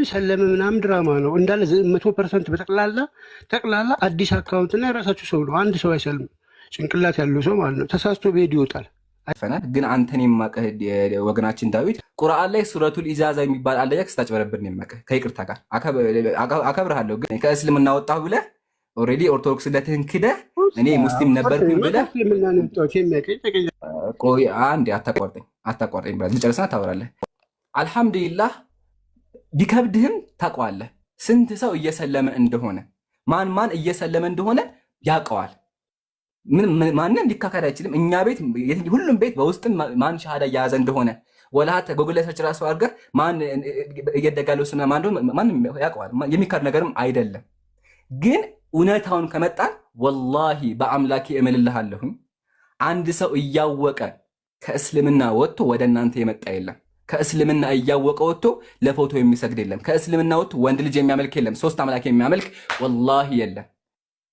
ሰለመ ምናምን ድራማ ነው እንዳለ 100% ጠቅላላ አዲስ አካውንት እና የራሳችሁ ሰው ነው። አንድ ሰው አይሰልም፣ ጭንቅላት ያለው ሰው ማለት ነው። ተሳስቶ ቤድ ይወጣል። ፈናል ግን አንተን የማቀህ ወገናችን ዳዊት ቁርአን ላይ ሱረቱል ኢጃዛ የሚባል አለ ያክ ስታጭበረብር ነው የማቀህ። ከይቅርታ ጋር አከብርሃለሁ፣ ግን ከእስልምና ወጣሁ ብለህ ኦልሬዲ ኦርቶዶክስነትህን ክደህ እኔ ሙስሊም ነበርኩኝ ብለህ ቆይ አንዴ አታቋርጠኝ ብለህ ልጨርስና ታወራለህ። አልሐምዱሊላህ ቢከብድህም ታውቀዋለህ ስንት ሰው እየሰለመ እንደሆነ፣ ማን እየሰለመ እንደሆነ ያውቀዋል። ማንም ሊካካድ አይችልም። እኛ ቤት ሁሉም ቤት በውስጥም ማን ሻሃዳ እያያዘ እንደሆነ ወላተ ጎግል ላይ ሰርች ራሱ አድርገህ ማን እየደጋለው ስና ማን ማንም ያውቀዋል። የሚካድ ነገርም አይደለም። ግን እውነታውን ከመጣን ወላሂ በአምላኬ እምልልሃለሁኝ አንድ ሰው እያወቀ ከእስልምና ወጥቶ ወደ እናንተ የመጣ የለም። ከእስልምና እያወቀ ወጥቶ ለፎቶ የሚሰግድ የለም። ከእስልምና ወጥቶ ወንድ ልጅ የሚያመልክ የለም። ሶስት አምላክ የሚያመልክ ወላሂ የለም።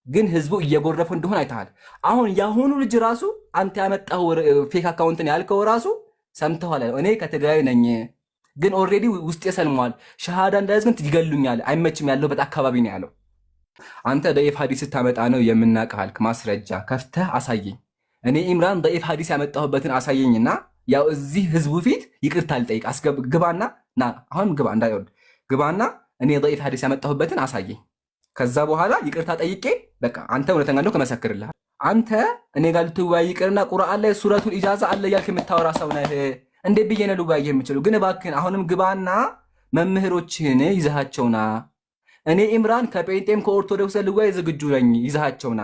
ግን ህዝቡ እየጎረፈ እንደሆነ አይተሃል። አሁን ያሁኑ ልጅ ራሱ አንተ ያመጣው ፌክ አካውንትን ያልከው ራሱ ሰምተዋል። እኔ ከትግራይ ነኝ ግን ኦልሬዲ ውስጥ የሰልሟል ሸሃዳ እንዳያዝ ግን ይገሉኛል፣ አይመችም ያለሁበት አካባቢ ነው ያለው። አንተ ደኢፍ ሐዲስ ስታመጣ ነው የምናቀሃል። ማስረጃ ከፍተህ አሳየኝ። እኔ ኢምራን ደኢፍ ሐዲስ ያመጣሁበትን አሳየኝና ያው እዚህ ህዝቡ ፊት ይቅርታ ልጠይቅ ግባና ና አሁን ግባ እንዳይወርድ ግባና እኔ ደኢፍ ሐዲስ ያመጣሁበትን አሳየኝ። ከዛ በኋላ ይቅርታ ጠይቄ በቃ አንተ እውነተኛ ነው ከመሰክርልህ። አንተ እኔ ጋር ልትወያይ ይቅርና ቁርአን ላይ ሱረቱል ኢጃዛ አለ ያልክ የምታወራ ሰው ነህ። እንዴት ብዬ ነው ልወያይ የምችለው? ግን እባክህን አሁንም ግባና መምህሮችህን ይዘሃቸውና እኔ ኢምራን ከጴንጤም ከኦርቶዶክስ ልወያይ ዝግጁ ነኝ፣ ይዘሃቸውና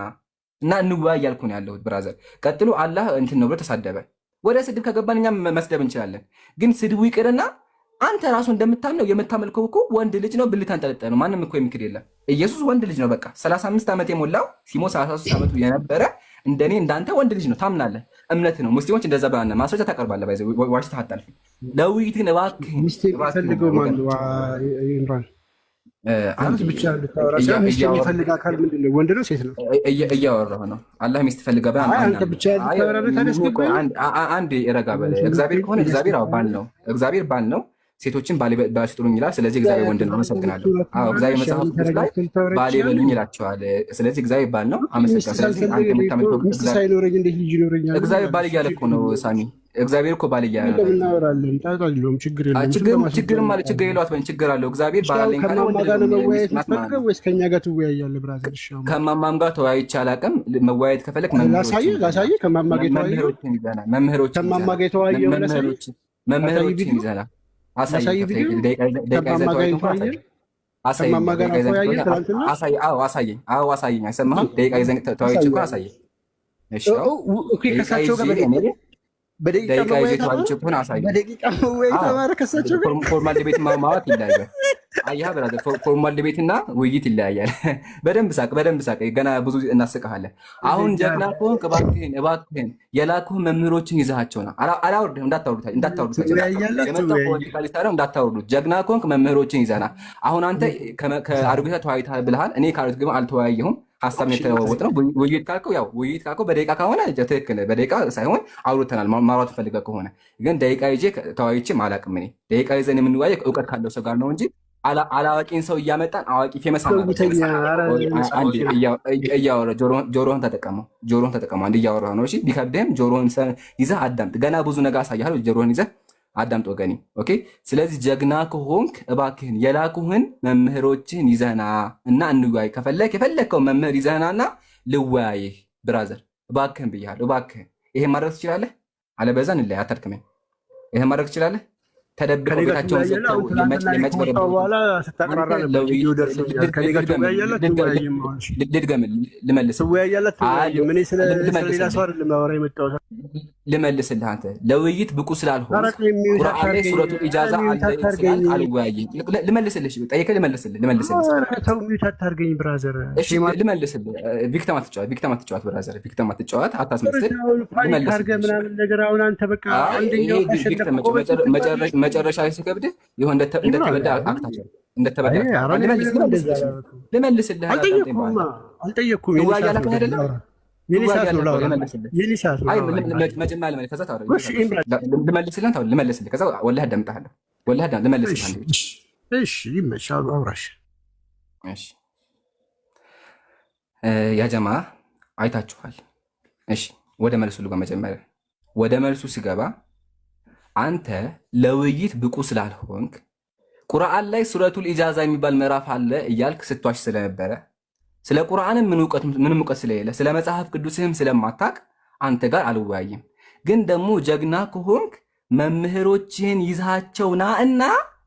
እና እንወያይ ያልኩ ነው ያለሁት። ብራዘር ቀጥሎ አላህ እንትን ነው ብሎ ተሳደበ። ወደ ስድብ ከገባን እኛም መስደብ እንችላለን። ግን ስድቡ ይቅርና አንተ ራሱ እንደምታምነው የምታመልከው እኮ ወንድ ልጅ ነው፣ ብልት አንጠለጠለ ነው። ማንም እኮ የሚክድ የለም። ኢየሱስ ወንድ ልጅ ነው። በቃ 35 ዓመት የሞላው ሲሞት 33 ዓመቱ የነበረ እንደኔ እንዳንተ ወንድ ልጅ ነው። ታምናለህ፣ እምነት ነው። ሙስሊሞች እንደዛ ባና ማስረጃ ታቀርባለህ። ባይዘ ዋሽተህ አታልፍ። ለውይይት ግን እባክህ ፈልገው ማለት ኢምራን አንተ ብቻ ልታወራ ሚስት የሚፈልግ አካል ምንድን ነው? ወንድ ነው ሴት ነው? እያወራሁ ነው። አላህ ሚስት ፈልጋ አንተ ብቻ ልታወራ ታስገባ። አንድ ረጋ በል። እግዚአብሔር ከሆነ እግዚአብሔር ባል ነው። እግዚአብሔር ባል ነው። ሴቶችን ባል ስጡልኝ ይላል። ስለዚህ እግዚአብሔር ወንድ ነው። አመሰግናለሁ። እግዚአብሔር መጽሐፍ ቅዱስ ላይ ባል በሉኝ ይላቸዋል። ስለዚህ እግዚአብሔር ባል ነው። አመሰግናለሁ። ስለዚህ አንተ የምታመልከው እግዚአብሔር ባል እያለ እኮ ነው ሳሚ። እግዚአብሔር እኮ ባል እያለ ነው። እናወራለን። ታጣልሎም ችግር የለም። ችግር ማለት ችግር የለውም። አትበል። ችግር አለው። እግዚአብሔር ባል አለኝ ካለ ወይስ ከኛ ጋር ትወያያለህ? ብራዘር ከማማም ጋር ተወያይቼ አላውቅም። መወያየት ከፈለክ ላሳየህ። ከማማ ጋር መምህሮችን ይዘናል። አሳየኝ። አይሰማህም? ደቂቃ ይዘን ተወያይቼ እኮ አሳየኝ። እሺ ፎርማል ዲቤት ማዋት ይለያያል። አየህ ብራዘር፣ ፎርማል ዲቤት እና ውይይት ይለያያል። በደንብ ሳቅ። ገና ብዙ እናስቅሃለን። አሁን ጀግና ከሆንክ እባክህን የላኩህ መምህሮችን ይዘሃቸው ነው። አላወርድህም፣ እንዳታወርዱት። ጀግና ከሆንክ መምህሮችን ይዘና። አሁን አንተ ከአርጎታ ተወያይተሃል ብልሃል። እኔ ከአርጎት ግን አልተወያየሁም። ሀሳብ የተለዋወጥ ነው። ውይይት ካልከው በደቂቃ ከሆነ ትክክል፣ በደቂቃ ሳይሆን አውርተናል። ማውራት ፈልገህ ከሆነ ግን ደቂቃ ይዤ ተወያይቼም አላውቅም። እኔ ደቂቃ ይዘን የምንወያየው እውቀት ካለው ሰው ጋር ነው እንጂ አላዋቂን ሰው እያመጣን አዋቂ ፌመስ እያወራ ጆሮህን ተጠቀመው። አንድ እያወራህ ነው። እሺ ቢከብድህም ጆሮህን ይዘህ አዳምጥ። ገና ብዙ ነገር አሳያለሁ። ጆሮህን ይዘህ አዳምጥ ወገኔ። ኦኬ። ስለዚህ ጀግና ከሆንክ እባክህን የላኩህን መምህሮችህን ይዘህና እና እንወያይ። የፈለግከው መምህር ይዘህናና ልወያይህ። ብራዘር እባክህን ብያለሁ፣ እባክህን። ይሄን ማድረግ ትችላለህ? አለበዛ እንለያይ፣ አታድክመኝ። ይሄን ማድረግ ትችላለህ? ተደብቀው ቤታቸውን ልመልስልህ። አንተ ለውይይት ብቁ ስላልሆንክ ቁርአን ላይ ሱረቱል ኢጃዛ አልወያይም። ልመልስልህ። ጠይቀህ ልመልስልህ። ቪክተም አትጫወት ብራዘር፣ ቪክተም አትጫወት፣ አታስመስል። መጨረሻ ላይ ሲከብድህ ይሁን እንደተበዳ አክታቸው እንደተበዳ ልመልስልህ። አልጠየኩም። ልመልስልህ። ከዛ ወላሂ አዳምጥሃለሁ። ልመልስልህ እሺ ይመቻል አውራሽ። እሺ ያ ጀማ አይታችኋል። እሺ ወደ መልሱ ልጓ። መጀመሪያ ወደ መልሱ ሲገባ አንተ ለውይይት ብቁ ስላልሆንክ ቁርአን ላይ ሱረቱል ኢጃዛ የሚባል ምዕራፍ አለ እያልክ ስትዋሽ ስለነበረ ስለ ቁርአንም ምንም እውቀት ስለሌለ ስለ መጽሐፍ ቅዱስህም ስለማታቅ አንተ ጋር አልወያይም። ግን ደግሞ ጀግና ከሆንክ መምህሮችህን ይዛቸውና እና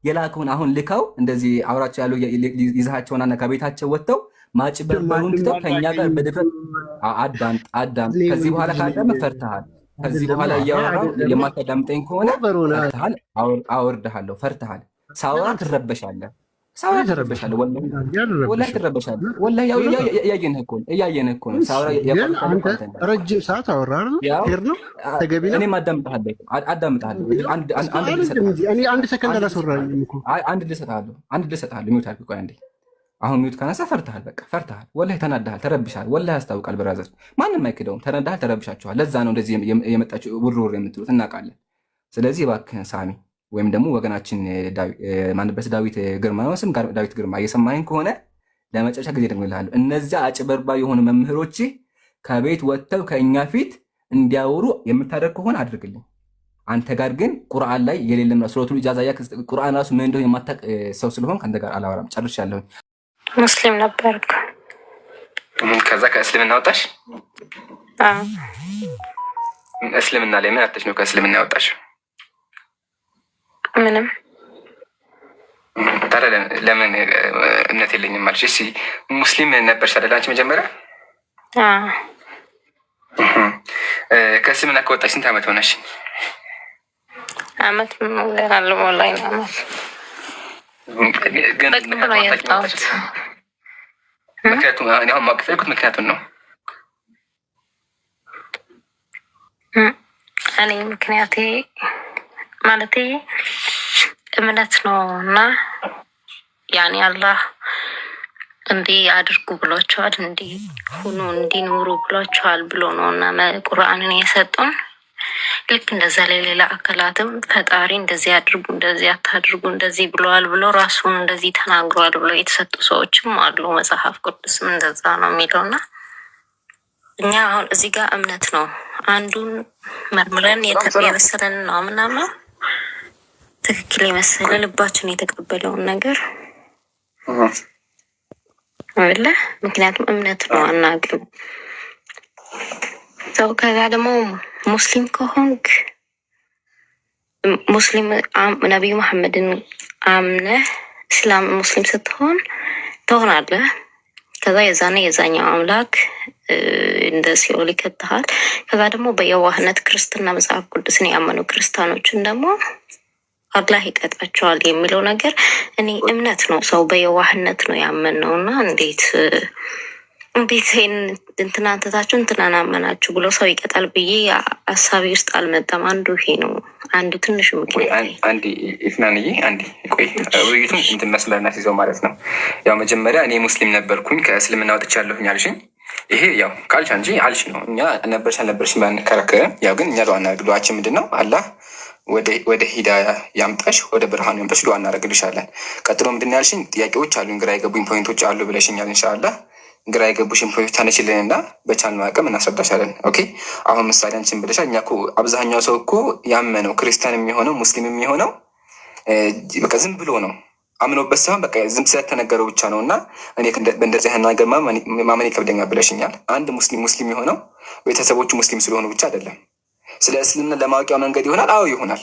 የላከውን አሁን ልከው እንደዚህ አውራቸው ያለው ይዛቸውና ከቤታቸው ወጥተው ማጭበርበሩን ትተው ከኛ ጋር በድፍረት አዳም ከዚህ በኋላ ካዳመ ፈርተሃል። ከዚህ በኋላ እያወራሁ የማታዳምጠኝ ከሆነ ፈርተሃል፣ አወርድሃለሁ። ፈርተሃል። ሳውራ ትረበሻለህ፣ ወላሂ ትረበሻለህ። ወላሂ እያየንህ እኮ ነው። ሳውራ ረጅም ሰዓት አወራ አይደል? ነው ተገቢ ነው። እኔም አዳምጥሃለሁ። አንድ ሰከንድ አላስወራኝም እኮ። አንድ ልሰጥሃለሁ። ሚውት አልኩ። ቆይ አንዴ። አሁን ሚውት ካነሳ ፈርተሃል፣ በቃ ፈርተሃል። ወላሂ ተናድሃል፣ ተረብሻል። ወላሂ ያስታውቃል። ብራዘር ማንም አይክደውም። ተናድሃል፣ ተረብሻችኋል። ለዛ ነው እንደዚህ የመጣችሁ ውርውር የምትሉት እናውቃለን። ስለዚህ እባክህን ሳሚ ወይም ደግሞ ወገናችን ማንበት ዳዊት ግርማ ነው ስም ዳዊት ግርማ እየሰማኸኝ ከሆነ ለመጨረሻ ጊዜ ደግሞ ይልሃለሁ፣ እነዚያ አጭበርባሪ የሆኑ መምህሮች ከቤት ወጥተው ከእኛ ፊት እንዲያወሩ የምታደርግ ከሆነ አድርግልኝ። አንተ ጋር ግን ቁርአን ላይ የሌለም ሱረቱል ኢጃዛ ቁርአን ራሱ ምን እንደሆነ የማታውቅ ሰው ስለሆን ከአንተ ጋር አላወራም። ጨርሻለሁ። ሙስሊም ነበርኩ። ከዛ ከእስልምና ወጣሽ? እስልምና ላይ ምን አጥተሽ ነው ከእስልምና ያወጣሽ? ምንም። ታዲያ ለምን እምነት የለኝም አልሽ? እሺ ሙስሊም ነበርሽ አይደል አንቺ መጀመሪያ? ከእስልምና ከወጣሽ ስንት ዓመት ሆነሽ? ዓመት ነገር አለ ወላሂ ዓመት ግን ምክንያቱም አሁን ማወቅ የፈለኩት ምክንያቱን ነው። እኔ ምክንያቴ ማለቴ እምነት ነው እና ያኔ አላህ እንዲህ አድርጉ ብሏቸዋል፣ እንዲህ ሁኑ፣ እንዲኖሩ ብሏቸዋል ብሎ ነው እና ቁርአንን የሰጡን። ልክ እንደዛ ሌላ አካላትም ፈጣሪ እንደዚህ አድርጉ፣ እንደዚህ አታድርጉ፣ እንደዚህ ብለዋል ብሎ ራሱን እንደዚህ ተናግሯል ብሎ የተሰጡ ሰዎችም አሉ። መጽሐፍ ቅዱስም እንደዛ ነው የሚለውና እኛ አሁን እዚህ ጋር እምነት ነው አንዱን መርምረን የመሰለን ነው ምናምን ትክክል የመሰለ ልባችን የተቀበለውን ነገር አለ። ምክንያቱም እምነት ነው አናውቅም። ሰው ከዛ ደግሞ ሙስሊም ከሆንክ ሙስሊም ነቢዩ መሐመድን አምነህ እስላም ሙስሊም ስትሆን ትሆናለህ። ከዛ የዛኔ የዛኛው አምላክ እንደ ሲኦል ይከትሃል። ከዛ ደግሞ በየዋህነት ክርስትና መጽሐፍ ቅዱስን ያመኑ ክርስቲያኖችን ደግሞ አላህ ይቀጣቸዋል የሚለው ነገር እኔ እምነት ነው። ሰው በየዋህነት ነው ያመነው እና እንዴት እንትናንተታችሁ እንትናን አመናችሁ ብሎ ሰው ይቀጣል ብዬ ሀሳቢ ውስጥ አልመጣም። አንዱ ይሄ ነው። አንዱ ትንሽ ምክንያት አንዴ ኢፍናንዬ አንዴ ቆይ ውይይቱን እንትን መስለና ሲይዘው ማለት ነው። ያው መጀመሪያ እኔ ሙስሊም ነበርኩኝ ከእስልምና ወጥቻለሁኝ አልሽኝ። ይሄ ያው ካልሽ አንቺ አልሽ ነው። እኛ ነበርሽ አልነበርሽ ባንከራከርም፣ ያው ግን እኛ ዱዓችን ምንድን ነው? አላህ ወደ ሂዳያ ያምጣሽ፣ ወደ ብርሃኑ ያምጣሽ ዱዓ እናደርግልሻለን። ቀጥሎ ምንድን ያልሽኝ ጥያቄዎች አሉኝ፣ ግራ የገቡኝ ፖይንቶች አሉ ብለሽኛል። ኢንሻአላህ ግራ የገቡሽን ፖይንቶች ታነሽልንና በቻልነው አቅም እናስረዳሻለን። ኦኬ አሁን ምሳሌ አንቺን ብለሻል። እኛ እኮ አብዛኛው ሰው እኮ ያመነው ክርስቲያን የሚሆነው ሙስሊም የሚሆነው በቃ ዝም ብሎ ነው አምኖበት ሳይሆን በቃ ዝም ስለተነገረው ብቻ ነው። እና እኔ በእንደዚህ አይነት ነገር ማመን ይከብደኛል ብለሽኛል። አንድ ሙስሊም የሆነው ቤተሰቦቹ ሙስሊም ስለሆኑ ብቻ አይደለም። ስለ እስልምና ለማወቂያው መንገድ ይሆናል። አዎ ይሆናል።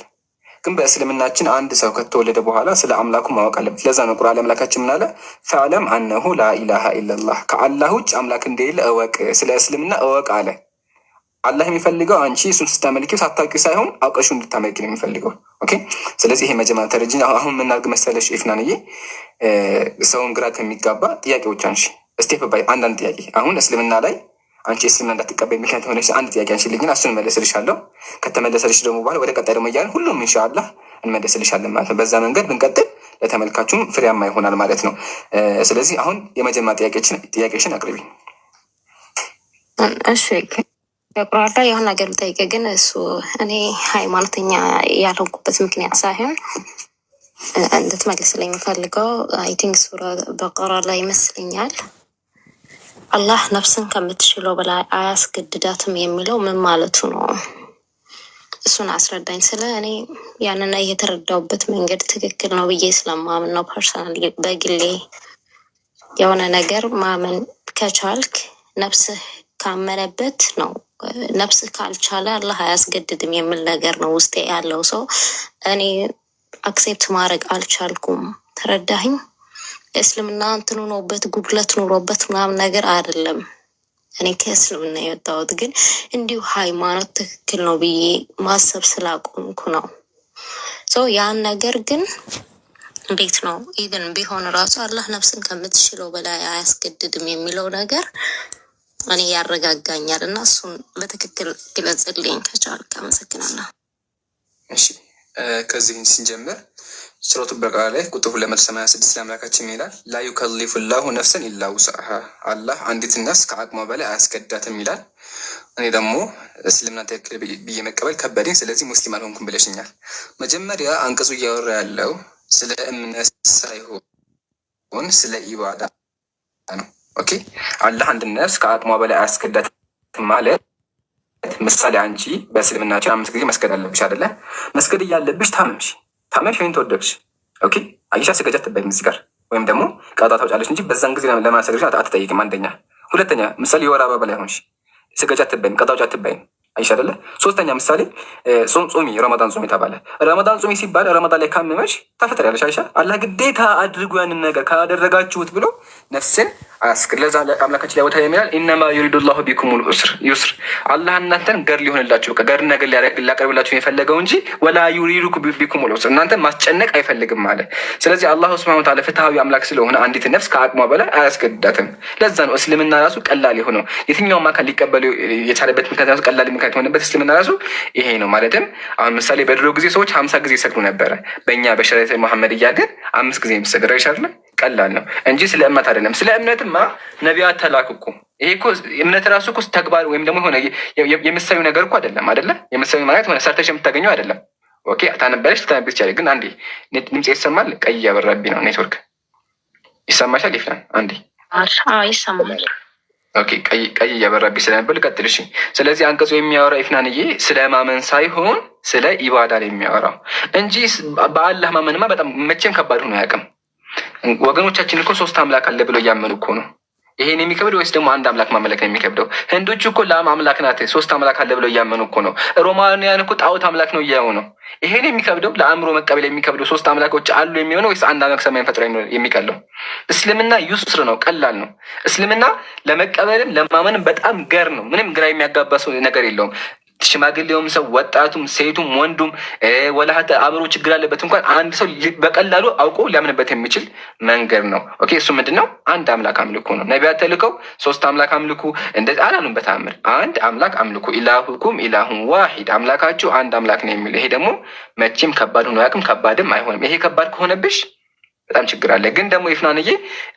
ግን በእስልምናችን አንድ ሰው ከተወለደ በኋላ ስለ አምላኩ ማወቅ አለበት። ለዛ ነው ቁርአን አምላካችን ምን አለ? ፈዕለም አነሁ ላኢላሃ ኢለላህ፣ ከአላህ ውጭ አምላክ እንደሌለ እወቅ፣ ስለ እስልምና እወቅ አለ። አላህ የሚፈልገው አንቺ እሱን ስታመልኪው ሳታውቂው ሳይሆን አውቀሽው እንድታመልኪ ነው የሚፈልገው። ኦኬ ስለዚህ ይሄ መጀመሪያ ተረጅኝ። አሁን የምናደርግ መሰለሽ ኢፍናንዬ፣ ሰውን ግራ ከሚጋባ ጥያቄዎች አንሺ ስቴፕ ባይ አንዳንድ ጥያቄ። አሁን እስልምና ላይ አንቺ እስልምና እንዳትቀበይ ምክንያት የሆነች አንድ ጥያቄ አንቺልኝን እሱን እመለስልሻለሁ። ከተመለሰልሽ ደግሞ በኋላ ወደ ቀጣይ ደግሞ እያለን ሁሉም ኢንሻአላህ እንመለስልሻለን ማለት ነው። በዛ መንገድ ብንቀጥል ለተመልካቹም ፍሬያማ ይሆናል ማለት ነው። ስለዚህ አሁን የመጀመሪያ ጥያቄሽን አቅርቢ። እሺ በቁርአን ላይ የሆነ ነገር ልጠይቅ፣ ግን እሱ እኔ ሃይማኖተኛ ያልሆንኩበት ምክንያት ሳይሆን እንድትመልስልኝ የምፈልገው አይ ቲንክ ሱራ በቀራ ላይ ይመስለኛል። አላህ ነፍስን ከምትችለው በላይ አያስገድዳትም የሚለው ምን ማለቱ ነው? እሱን አስረዳኝ። ስለ እኔ ያንን የተረዳውበት መንገድ ትክክል ነው ብዬ ስለማምን ነው። ፐርሰናል በግሌ የሆነ ነገር ማመን ከቻልክ ነፍስህ ካመነበት ነው። ነፍስህ ካልቻለ አላህ አያስገድድም የሚል ነገር ነው ውስጤ ያለው ሰው እኔ አክሴፕት ማድረግ አልቻልኩም። ተረዳኝ። እስልምና እንትኑ ነውበት ጉድለት ኑሮበት ምናምን ነገር አይደለም። እኔ ከእስልምና የወጣሁት ግን እንዲሁ ሃይማኖት ትክክል ነው ብዬ ማሰብ ስላቆምኩ ነው። ያን ነገር ግን እንዴት ነው ኢቨን ቢሆን ራሱ አላህ ነፍስን ከምትችለው በላይ አያስገድድም የሚለው ነገር እኔ ያረጋጋኛል እና እሱን በትክክል ግለጽልኝ ከቻልክ። አመሰግናለሁ። እሺ ከዚህ ስንጀምር ሱረቱ በቀራ ላይ ቁጥር 286 አምላካችን ይላል ላ ዩከሊፉ ላሁ ነፍሰን ኢላ ውስዐሃ፣ አላህ አንዲትን ነፍስ ከአቅሟ በላይ አያስገዳትም ይላል። እኔ ደግሞ እስልምና ትክክል ብዬ መቀበል ከበደኝ፣ ስለዚህ ሙስሊም አልሆንኩም ብለሽኛል። መጀመሪያ አንቀጹ እያወራ ያለው ስለ እምነት ሳይሆን ስለ ኢባዳ ነው። ኦኬ አላህ አንድ ነፍስ ከአቅሟ በላይ አያስገዳትም ማለት ምሳሌ አንቺ በእስልምናችን 5 ጊዜ መስገድ አለብሽ አይደለ? መስገድ እያለብሽ ታመምሽ ወይም ተወደቅሽ፣ ኦኬ አይሻ ስገጃ አትበይም እዚህ ጋር፣ ወይም ደግሞ ቀጣ ታውጫለሽ እንጂ በዛን ጊዜ ለማሰገድሽ አትጠይቅም። አንደኛ። ሁለተኛ ምሳሌ የወር አበባ ላይ ሆንሽ ስገጃ አትበይም፣ ቀጣ ውጭ አትበይም። አይሻ አይደለ? ሶስተኛ ምሳሌ ጾሚ፣ ረመዳን ጾሚ ተባለ። ረመዳን ጾሚ ሲባል ረመዳን ላይ ካመመሽ ታፈጥሪያለሽ። አይሻ አላህ ግዴታ አድርጉ ያንን ነገር ካደረጋችሁት ብሎ ነፍስን አያስገድም። ለዛ አምላካችን ላይ ቦታ የሚላል ኢነማ ዩሪዱ ላሁ ቢኩሙል ዩስር፣ አላህ እናንተን ገር ሊሆንላችሁ ገር ነገር ሊያቀርብላችሁ የፈለገው እንጂ ወላ ዩሪዱ ቢኩሙል ዩስር፣ እናንተን ማስጨነቅ አይፈልግም አለ። ስለዚህ አላሁ ሱብሓነሁ ወተዓላ ፍትሃዊ አምላክ ስለሆነ አንዲት ነፍስ ከአቅሟ በላይ አያስገድዳትም። ለዛ ነው እስልምና ራሱ ቀላል የሆነው። የትኛውም አካል ሊቀበሉ የቻለበት ምክንያት ራሱ ቀላል ምክንያት የሆነበት እስልምና ራሱ ይሄ ነው። ማለትም አሁን ምሳሌ በድሮ ጊዜ ሰዎች 50 ጊዜ ይሰግዱ ነበረ። በእኛ በሸሪዓት መሐመድ እያለን 5 ጊዜ የሚሰግድ አይሻልም? ቀላል ነው እንጂ ስለ እምነት አይደለም። ስለ እምነትማ ነቢያት ተላኩ እኮ። ይሄ እኮ እምነት ራሱ እኮ ተግባር ወይም ደግሞ ሆነ የምሳሌው ነገር እኮ አይደለም። የምሳሌው ማለት ሆነ ሰርተሽ የምታገኘው አይደለም። ኦኬ ታነበለሽ ልታነብስ ይቻላል። ግን አንዴ ድምጽ ይሰማል? ቀይ እያበራብኝ ነው ኔትወርክ። ይሰማሻል? ይፍራን አንዴ ይሰማል። ኦኬ ቀይ እያበራብኝ ስለነበር ልቀጥል። እሺ ስለዚህ አንቀጹ የሚያወራ ኢፍናንዬ ስለ ማመን ሳይሆን ስለ ኢባዳ ላይ የሚያወራው እንጂ በአላህ ማመንማ በጣም መቼም ከባድ ሆኖ አያውቅም። ወገኖቻችን እኮ 3 አምላክ አለ ብለው እያመኑ እኮ ነው። ይሄን የሚከብደው ወይስ ደግሞ አንድ አምላክ ማምለክ ነው የሚከብደው? ህንዶች እኮ ላም አምላክ ናት 3 አምላክ አለ ብለው እያመኑ እኮ ነው። ሮማንያን እኮ ጣዖት አምላክ ነው እያሉ ነው። ይሄን የሚከብደው ለአእምሮ መቀበል የሚከብደው 3 አምላኮች አሉ የሚሆነው ወይስ አንድ አምላክ ሰማይን ፈጥሮ የሚቀለው? እስልምና ዩስር ነው፣ ቀላል ነው። እስልምና ለመቀበልም ለማመንም በጣም ገር ነው። ምንም ግራ የሚያጋባ ሰው ነገር የለውም። ሽማግሌውም ሰው ወጣቱም ሴቱም ወንዱም ወላሀተ አብሮ ችግር አለበት እንኳን አንድ ሰው በቀላሉ አውቆ ሊያምንበት የሚችል መንገድ ነው። ኦኬ እሱ ምንድን ነው? አንድ አምላክ አምልኩ ነው። ነቢያት ተልከው 3 አምላክ አምልኩ እንደዚህ አላሉም። በተአምር አንድ አምላክ አምልኩ፣ ኢላሁኩም ኢላሁን ዋሂድ፣ አምላካችሁ አንድ አምላክ ነው የሚል። ይሄ ደግሞ መቼም ከባድ ሆኖ አያውቅም፣ ከባድም አይሆንም። ይሄ ከባድ ከሆነብሽ በጣም ችግር አለ። ግን ደግሞ ይፍናንዬ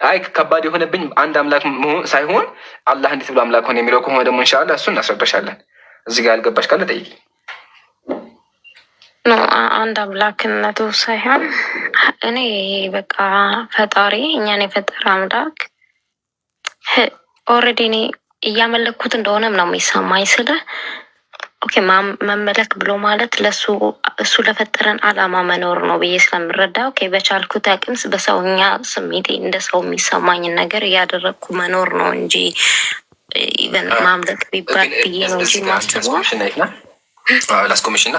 አይ ከባድ የሆነብኝ አንድ አምላክ ሳይሆን አላህ እንዴት ብሎ አምላክ ሆነ የሚለው ከሆነ ደግሞ ኢንሻአላህ እሱን እናስረዳሻለን። እዚህ ጋር ያልገባሽ ካለ ጠይቂ። አንድ አምላክነቱ ሳይሆን እኔ በቃ ፈጣሪ እኛን የፈጠረ አምላክ ኦልሬዲ እኔ እያመለኩት እንደሆነም ነው የሚሰማኝ። ስለ ኦኬ መመለክ ብሎ ማለት ለሱ እሱ ለፈጠረን አላማ መኖር ነው ብዬ ስለምረዳ ኦኬ በቻልኩት አቅም በሰውኛ ስሜቴ እንደ ሰው የሚሰማኝን ነገር እያደረግኩ መኖር ነው እንጂ ኢቨን ማምለክ ቢባል ብዬ ነው እንጂ ማስበው ላስቆምሽና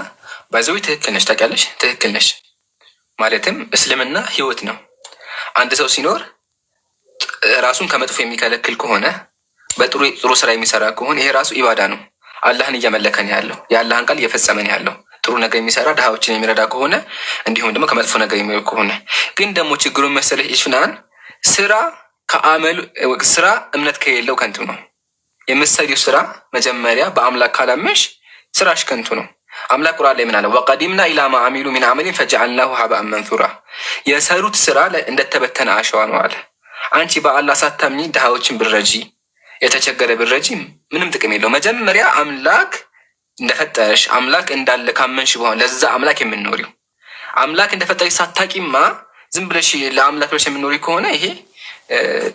ባይዘዊ ትክክል ነሽ። ታውቂያለሽ፣ ትክክል ነሽ። ማለትም እስልምና ህይወት ነው። አንድ ሰው ሲኖር ራሱን ከመጥፎ የሚከለክል ከሆነ በጥሩ ስራ የሚሰራ ከሆነ ይሄ ራሱ ኢባዳ ነው። አላህን እያመለከን ያለው የአላህን ቃል እየፈጸመን ያለው ጥሩ ነገር የሚሰራ ድሃዎችን የሚረዳ ከሆነ እንዲሁም ደግሞ ከመጥፎ ነገር የሚርቅ ከሆነ ግን ደግሞ ችግሩን መሰለሽ ይሽናን ስራ እምነት ከሌለው ከንቱ ነው። የምትሰሪው ስራ መጀመሪያ በአምላክ ካላመንሽ ስራሽ ከንቱ ነው። አምላክ ቁርአን ላይ ምን አለ? ወቀዲምና ኢላ ማ አሚሉ ሚን አመሊን ፈጀዐልናሁ ሀበአን መንሱራ፣ የሰሩት ስራ እንደተበተነ አሸዋ ነው አለ። አንቺ በአላህ ሳታምኚ ድሃዎችን ብረጂ የተቸገረ ብረጂ ምንም ጥቅም የለው። መጀመሪያ አምላክ እንደፈጠረሽ አምላክ እንዳለ ካመንሽ በኋላ ለዛ አምላክ የምንኖሪው አምላክ እንደፈጠረ ሳታቂማ ዝም ብለሽ ለአምላክ ብለሽ የምኖሪ ከሆነ ይሄ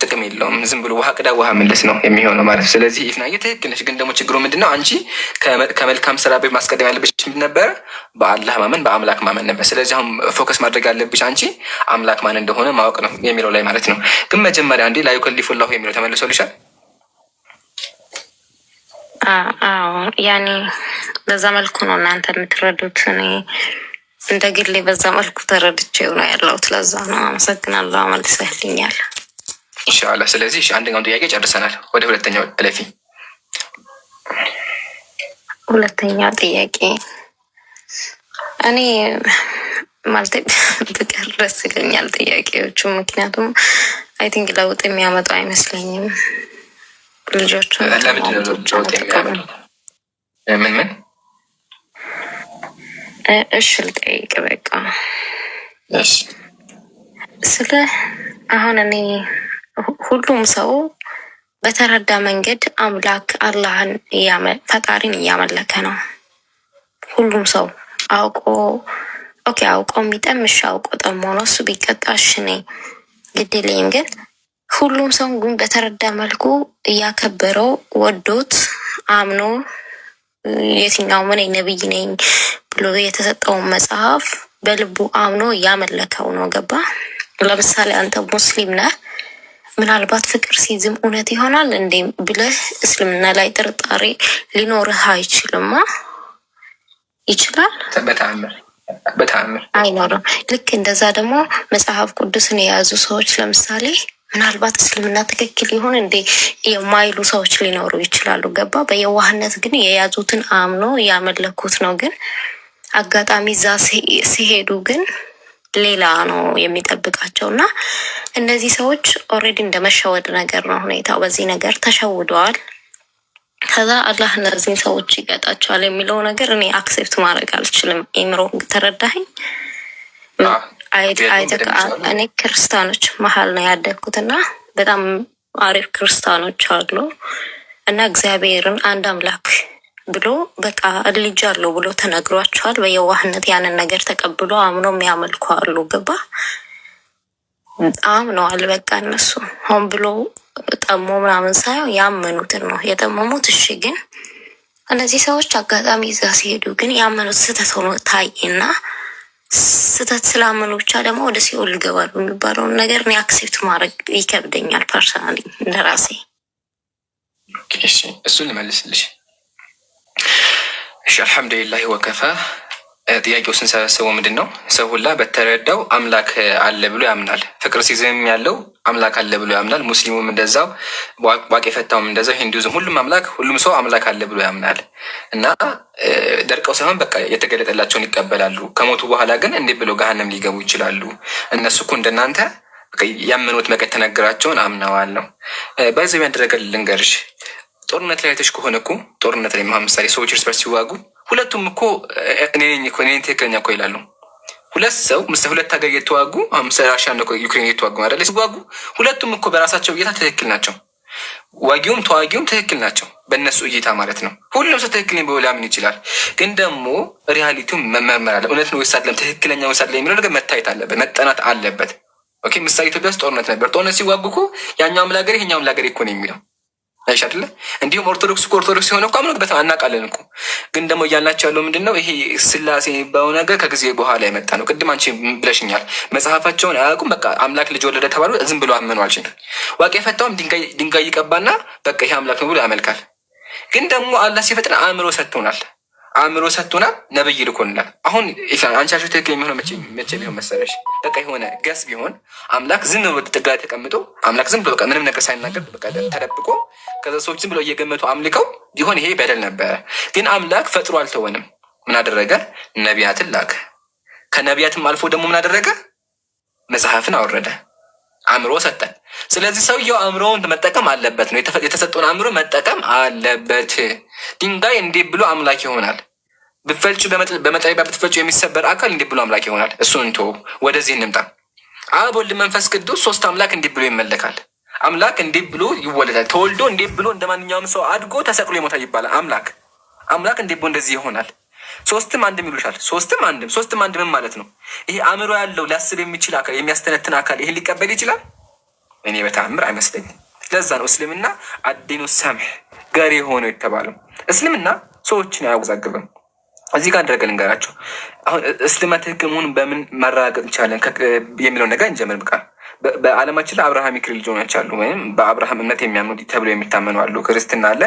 ጥቅም የለውም። ዝም ብሎ ውሃ ቅዳ ውሃ መለስ ነው የሚሆነው ማለት ነው። ስለዚህ ኢፍናዬ ትክክል ነሽ። ግን ደግሞ ችግሩ ምንድነው? አንቺ ከመልካም ስራ በፊት ማስቀደም ያለብሽ ነበረ በአላህ ማመን በአምላክ ማመን ነበር። ስለዚህ አሁን ፎከስ ማድረግ ያለብሽ አንቺ አምላክ ማን እንደሆነ ማወቅ ነው የሚለው ላይ ማለት ነው። ግን መጀመሪያ አንዴ ላ ዩከሊፉ ላሁ የሚለው ተመልሶልሻል? ያኔ በዛ መልኩ ነው እናንተ የምትረዱት። እኔ እንደ ግሌ በዛ መልኩ ተረድቼው ነው ያለሁት። ለዛ ነው። አመሰግናለሁ። መልሰህልኛል። ኢንሻአላህ። ስለዚህ አንደኛውን ጥያቄ ጨርሰናል። ወደ ሁለተኛው እለፊ። ሁለተኛው ጥያቄ እኔ ማለት ብቀር ደስ ይለኛል ጥያቄዎቹ፣ ምክንያቱም አይ ቲንክ ለውጥ የሚያመጡ አይመስለኝም። ልጆቹ ምን እሺ ልጠይቅ በቃ እሺ። ስለ አሁን እኔ ሁሉም ሰው በተረዳ መንገድ አምላክ አላህን ፈጣሪን እያመለከ ነው። ሁሉም ሰው አውቆ አውቆ የሚጠምሽ አውቆ ጠሞ ነው እሱ ቢቀጣሽ እኔ ግድ የለኝም። ግን ሁሉም ሰው ግን በተረዳ መልኩ እያከበረው ወዶት አምኖ የትኛው ምን ነብይ ነኝ ብሎ የተሰጠውን መጽሐፍ በልቡ አምኖ እያመለከው ነው። ገባ? ለምሳሌ አንተ ሙስሊም ነህ፣ ምናልባት ፍቅር ሲዝም እውነት ይሆናል እንዴ ብለህ እስልምና ላይ ጥርጣሬ ሊኖርህ አይችልማ? ይችላል? በተአምር አይኖርም። ልክ እንደዛ ደግሞ መጽሐፍ ቅዱስን የያዙ ሰዎች ለምሳሌ ምናልባት እስልምና ትክክል ይሆን እንዴ የማይሉ ሰዎች ሊኖሩ ይችላሉ። ገባ? በየዋህነት ግን የያዙትን አምኖ ያመለኩት ነው። ግን አጋጣሚ እዛ ሲሄዱ ግን ሌላ ነው የሚጠብቃቸው እና እነዚህ ሰዎች ኦልሬዲ እንደመሸወድ ነገር ነው ሁኔታው። በዚህ ነገር ተሸውደዋል። ከዛ አላህ እነዚህን ሰዎች ይቀጣቸዋል የሚለው ነገር እኔ አክሴፕት ማድረግ አልችልም። ኢምሮ ተረዳኸኝ? እኔ ክርስቲያኖች መሀል ነው ያደግኩት እና በጣም አሪፍ ክርስቲያኖች አሉ እና እግዚአብሔርን አንድ አምላክ ብሎ በቃ ልጅ አለው ብሎ ተነግሯቸዋል። በየዋህነት ያንን ነገር ተቀብሎ አምኖ የሚያመልኩ አሉ። ገባ? አምነዋል። በቃ እነሱ ሆን ብሎ ጠሞ ምናምን ሳይሆን ያመኑትን ነው የጠመሙት። እሺ፣ ግን እነዚህ ሰዎች አጋጣሚ እዛ ሲሄዱ ግን ያመኑት ስህተት ሆኖ ታይና ስህተት ስላመኑ ብቻ ደግሞ ወደ ሲኦል ይገባሉ የሚባለውን ነገር እኔ አክሴፕት ማድረግ ይከብደኛል ፐርሰናሊ እንደራሴ። እሱን ልመልስልሽ። እሺ፣ አልሐምዱሊላህ ወከፋ። ጥያቄው ስንሰበስበው ምንድን ነው? ሰው ሁላ በተረዳው አምላክ አለ ብሎ ያምናል። ፍቅር ሲዝም ያለው አምላክ አለ ብሎ ያምናል። ሙስሊሙም እንደዛው፣ ዋቄ ፈታውም እንደዛው፣ ሂንዱዝም ሁሉም ሰው አምላክ አለ ብሎ ያምናል። እና ደርቀው ሳይሆን በቃ የተገለጠላቸውን ይቀበላሉ። ከሞቱ በኋላ ግን እንዴት ብለው ገሃነም ሊገቡ ይችላሉ? እነሱ እኮ እንደናንተ ያመኑት መቀ የተነገራቸውን አምነዋል ነው። በዚህ ያደረገ ልንገርሽ፣ ጦርነት ላይ አይተሽ ከሆነ እኮ ጦርነት ላይ ምሳሌ ሰዎች እርስ በርስ ሲዋጉ ሁለቱም እኮ እኔ ትክክለኛ እኮ ይላሉ። ሁለት ሀገር እየተዋጉ ራሽያና ዩክሬን እየተዋጉ አይደለ? ሲዋጉ ሁለቱም እኮ በራሳቸው እይታ ትክክል ናቸው። ዋጊውም ተዋጊውም ትክክል ናቸው በእነሱ እይታ ማለት ነው። ሁሉም ሰው ትክክል ብሎ ሊያምን ይችላል። ግን ደግሞ ሪያሊቲውን መመርመር አለ። እውነት ነው ወይስ አይደለም፣ ትክክለኛ ወይስ አይደለም የሚለው ነገር መታየት አለበት፣ መጠናት አለበት። ኦኬ፣ ምሳሌ ኢትዮጵያ ውስጥ ጦርነት ነበር። ጦርነት ሲዋጉ እኮ ያኛውም ላገሬ ይሄኛውም ላገሬ እኮ ነው የሚለው አይሽ አይደለ? እንዲሁም ኦርቶዶክስ የሆነ እኮ አምኖበት እናውቃለን እኮ። ግን ደግሞ እያልናቸው ያለው ምንድን ነው? ይሄ ስላሴ የሚባለው ነገር ከጊዜ በኋላ የመጣ ነው። ቅድም አንቺ ብለሽኛል፣ መጽሐፋቸውን አያውቁም። በቃ አምላክ ልጅ ወለደ ተባሉ፣ ዝም ብሎ አመኑ አልችል። ዋቄ ፈታውም ድንጋይ ይቀባና በቃ ይሄ አምላክ ነው ብሎ ያመልካል። ግን ደግሞ አላህ ሲፈጥር አእምሮ ሰጥቶናል፣ ነብይ ልኮንላል። አሁን አንቺ ያልሽው ትክክል የሚሆነው መቼ ቢሆን መሰለሽ? በቃ የሆነ ገስ ቢሆን አምላክ ዝም ብሎ ጥጋ ተቀምጦ አምላክ ዝም ብሎ በቃ ምንም ነገር ሳይናገር በቃ ተደብቆ ከዛ ሰዎች ዝም ብሎ እየገመቱ አምልከው ቢሆን ይሄ በደል ነበረ። ግን አምላክ ፈጥሮ አልተወንም። ምን አደረገ? ነቢያትን ላከ። ከነቢያትም አልፎ ደግሞ ምን አደረገ? መጽሐፍን አወረደ። አእምሮ ሰጠን። ስለዚህ ሰውየው አእምሮውን መጠቀም አለበት ነው። የተሰጠውን አእምሮ መጠቀም አለበት። ድንጋይ እንዴት ብሎ አምላክ ይሆናል? ብትፈልጩ በመጥረቢያ ብትፈልጩ የሚሰበር አካል እንዴት ብሎ አምላክ ይሆናል? እሱን እንቶ ወደዚህ እንምጣ። አብ ወልድ መንፈስ ቅዱስ ሶስት አምላክ እንዴት ብሎ ይመለካል? አምላክ እንዴት ብሎ ይወለዳል? ተወልዶ እንዴት ብሎ እንደ ማንኛውም ሰው አድጎ ተሰቅሎ ይሞታል ይባላል? አምላክ እንዴት ብሎ እንደዚህ ይሆናል? ሶስትም አንድም ይሉሻል። ሶስትም አንድም ምን ማለት ነው? ይሄ አእምሮ ያለው ሊያስብ የሚችል አካል የሚያስተነትን አካል ይሄን ሊቀበል ይችላል? እኔ በተአምር አይመስለኝም። ለዛ ነው እስልምና አዲኑ ሰምሕ ገሪ ሆኖ የተባለው። እስልምና ሰዎችን አያወዛግብም። እዚህ ጋር እንደረገ ልንገራቸው። አሁን እስልምና ትክክል መሆኑን በምን ማረጋገጥ እንችላለን የሚለውን ነገር እንጀምር። በቃ በዓለማችን ላይ አብርሃሚክ ሪሊጆኖች አሉ፣ ወይም በአብርሃም እምነት የሚያምኑ ተብሎ የሚታመኑ አሉ። ክርስትና አለ፣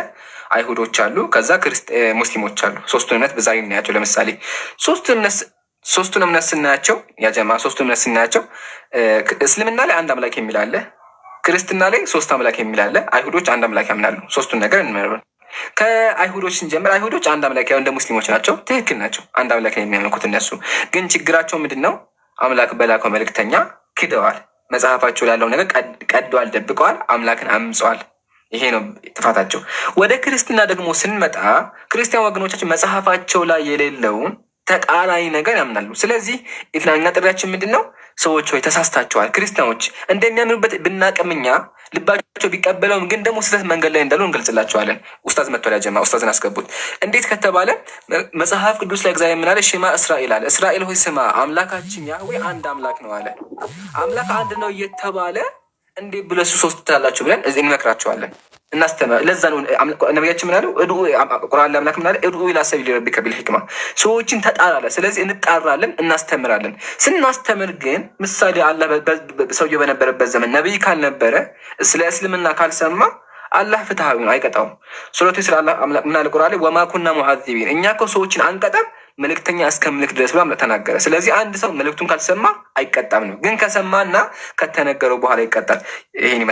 አይሁዶች አሉ፣ ከዛ ሙስሊሞች አሉ። ሶስቱን እምነት በዛ እናያቸው። ለምሳሌ ሶስቱን እምነት ስናያቸው ያጀማ ሶስቱን እምነት ስናያቸው እስልምና ላይ አንድ አምላክ የሚል አለ፣ ክርስትና ላይ ሶስት አምላክ የሚል አለ፣ አይሁዶች አንድ አምላክ ያምናሉ። ሶስቱን ነገር እንመርምር። ከአይሁዶች ስንጀምር አይሁዶች አንድ አምላክ ያው እንደ ሙስሊሞች ናቸው፣ ትክክል ናቸው። አንድ አምላክ ነው የሚያመልኩት። እነሱ ግን ችግራቸው ምንድን ነው? አምላክ በላከው መልእክተኛ ክደዋል። መጽሐፋቸው ላለው ነገር ቀደዋል፣ ደብቀዋል፣ አምላክን አምፀዋል። ይሄ ነው ጥፋታቸው። ወደ ክርስትና ደግሞ ስንመጣ ክርስቲያን ወገኖቻችን መጽሐፋቸው ላይ የሌለውን ተቃራኒ ነገር ያምናሉ። ስለዚህ ኢስላምኛ ጥሪያችን ምንድን ነው? ሰዎች ሆይ ተሳስታችኋል። ክርስቲያኖች እንደሚያምኑበት ብናቅምኛ ልባቸው ቢቀበለውም ግን ደግሞ ስህተት መንገድ ላይ እንዳሉ እንገልጽላቸዋለን። ኡስታዝ መጥቷል። ያጀማ ኡስታዝን አስገቡት። እንዴት ከተባለ መጽሐፍ ቅዱስ ላይ እግዚአብሔር ምን አለ? ሽማ እስራኤል አለ። እስራኤል ሆይ ስማ አምላካችን ያህዌ አንድ አምላክ ነው አለ። አምላክ አንድ ነው እየተባለ እንዴት ብለሱ ሶስት ትላላችሁ ብለን እንመክራቸዋለን፣ እናስተምራለን። ለዛ ነው ነቢያችን ምን አለው? ቁርአን ላይ አምላክ ምን አለ? እድኡ ኢላ ሰቢሊ ረቢከ ቢልሂክማ፣ ሰዎችን ተጣራለ። ስለዚህ እንጣራለን፣ እናስተምራለን። ስናስተምር ግን ምሳሌ አላህ ሰውየው በነበረበት ዘመን ነቢይ ካልነበረ ስለ እስልምና ካልሰማ አላህ ፍትሃዊ ነው፣ አይቀጣውም። ሱረቱ ስለ አላህ ምን አለ ቁርአን ላይ? ወማ ኩና ሙዓዚቢን፣ እኛ እኮ ሰዎችን አንቀጣም መልእክተኛ እስከ ምልክ ድረስ ብሎ ተናገረ። ስለዚህ አንድ ሰው መልእክቱን ካልሰማ አይቀጣም ነው። ግን ከሰማና ከተነገረው በኋላ ይቀጣል። ይሄን